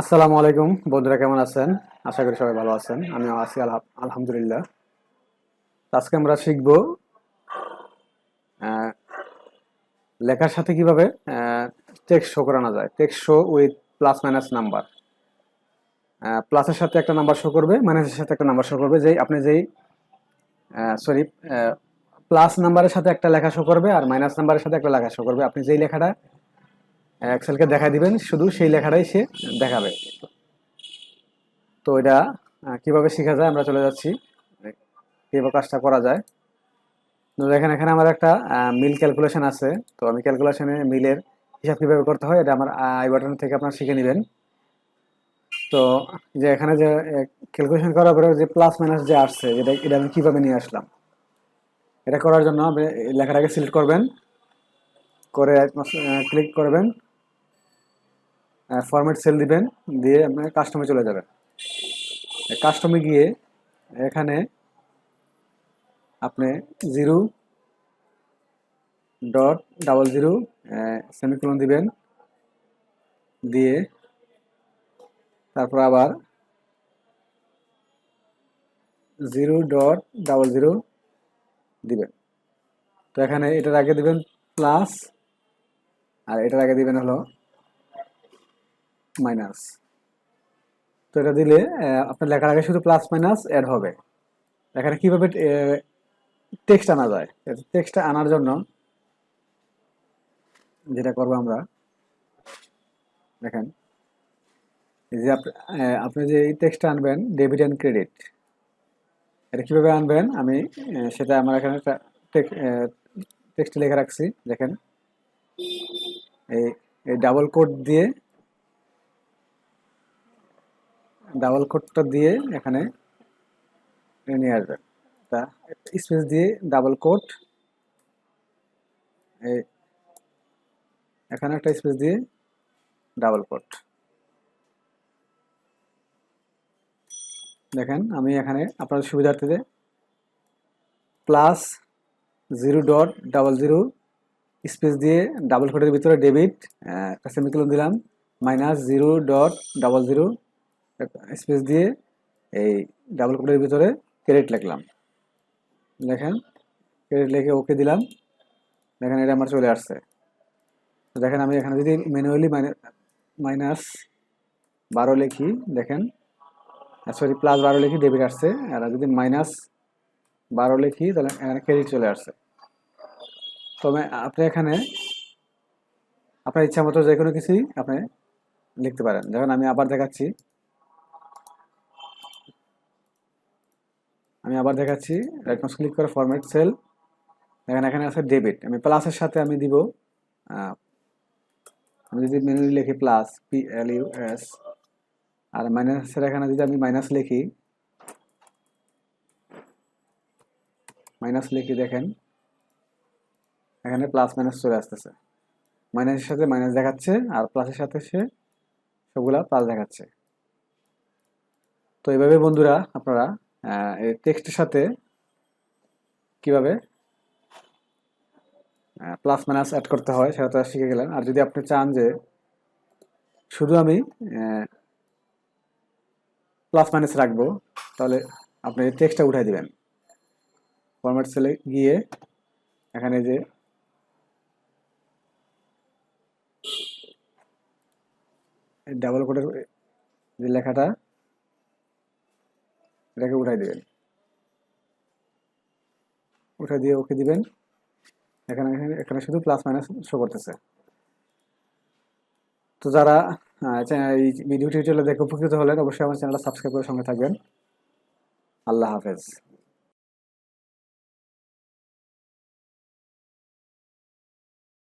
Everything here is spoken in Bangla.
আসসালামু আলাইকুম বন্ধুরা, কেমন আছেন? আশা করি সবাই ভালো আছেন। আমিও আছি আলহামদুলিল্লাহ। তো আজকে আমরা শিখব আহ, লেখার সাথে কিভাবে টেক্সট শো করানো যায়। Text show with plus minus number. প্লাসের সাথে একটা নাম্বার শো করবে, মাইনাসের সাথে একটা নাম্বার শো করবে। যেই আপনি যেই সরি প্লাস নাম্বারের সাথে একটা লেখা শো করবে আর মাইনাস নাম্বারের সাথে একটা লেখা শো করবে। আপনি যেই লেখাটা এক্সেলকে দেখা দিবেন শুধু সেই লেখাটাই সে দেখাবে। তো এটা কিভাবে শেখা যায় আমরা চলে যাচ্ছি, কিভাবে কাজটা করা যায়। তো দেখেন এখানে আমার একটা মিল ক্যালকুলেশন আছে। তো আমি ক্যালকুলেশনে মিলের হিসাব কিভাবে করতে হয় এটা আমার আই বাটন থেকে আপনারা শিখে নেবেন। তো যে এখানে যে ক্যালকুলেশন করার পরে যে প্লাস মাইনাস যে আসছে, এটা আমি কিভাবে নিয়ে আসলাম, এটা করার জন্য আপনি এই লেখাটাকে সিলেক্ট করবেন, করে ক্লিক করবেন, ফরম্যাট সেল দিবেন, দিয়ে আপনার কাস্টমে চলে যাবেন। কাস্টমে গিয়ে এখানে আপনি 0.00 সেমিকোলন দিবেন, দিয়ে তারপর আবার 0.00 দিবেন। তো এখানে এটার আগে দিবেন প্লাস, আর এটার আগে দিবেন হলো মাইনাস। তো এটা দিলে আপনার লেখার আগে শুধু প্লাস মাইনাস অ্যাড হবে। এখানে কিভাবে টেক্সট আনা যায়, টেক্সট আনার জন্য যেটা করবো আমরা, দেখেন এই যে আপনি যে এই টেক্সটটা আনবেন ডেবিট অ্যান্ড ক্রেডিট, এটা কিভাবে আনবেন আমি সেটা আমার এখানে একটা টেক্সট লিখে রাখছি। দেখেন এই এই ডাবল কোডটা দিয়ে এখানে নিয়ে আসবেন। তা স্পেস দিয়ে ডাবল কোড, এখানে একটা স্পেস দিয়ে ডাবল কোড। দেখেন আমি এখানে আপনাদের সুবিধার্থে +0.00 স্পেস দিয়ে ডাবল কোডের ভিতরে ডেবিট একটা সেমিকোলন দিলাম, -0.00 স্পেস দিয়ে এই ডাবল কোডের ভিতরে ক্রেডিট লিখলাম। দেখেন ক্রেডিট লিখে ওকে দিলাম। দেখেন এটা আমার চলে আসছে। দেখেন আমি এখানে যদি ম্যানুয়ালি -12 লিখি, দেখেন সরি +12 লিখি ডেবিট আসছে, আর যদি -12 লিখি তাহলে এখানে ক্রেডিট চলে আসছে। তবে আপনি এখানে আপনার ইচ্ছা মতো যে কোনো কিছুই আপনি লিখতে পারেন। দেখুন আমি আবার দেখাচ্ছি, রাইট মাউস ক্লিক করে ফরম্যাট সেল। দেখেন এখানে আছে ডেবিট, আমি প্লাসের সাথে আমি দিব আমি যদি ম্যানুয়ালি লিখি +PLUS, আর মাইনাসের এখানে যদি আমি মাইনাস লিখি দেখেন এখানে প্লাস মাইনাস চলে আসতেছে। মাইনাসের সাথে মাইনাস দেখাচ্ছে আর প্লাসের সাথে সে সবগুলা প্লাস দেখাচ্ছে। তো এইভাবে বন্ধুরা আপনারা এই টেক্সটের সাথে কিভাবে প্লাস মাইনাস অ্যাড করতে হয় সেটা তো শিখে গেলেন। আর যদি আপনি চান যে শুধু আমি প্লাস মাইনাস রাখবো, তাহলে আপনি টেক্সটটা উঠাই দিবেন। ফরম্যাট সেলে গিয়ে এখানে যে ডাবল কোডের যে লেখাটা এটাকে উঠাই দিবেন, উঠাই দিয়ে ওকে দিবেন। এখানে এখানে শুধু প্লাস মাইনাস শো করতেছে। তো যারা এই ভিডিও টিউটোরিয়াল দেখে উপকৃত হলেন, অবশ্যই আমার চ্যানেলটা সাবস্ক্রাইব করে সঙ্গে থাকবেন। আল্লাহ হাফেজ।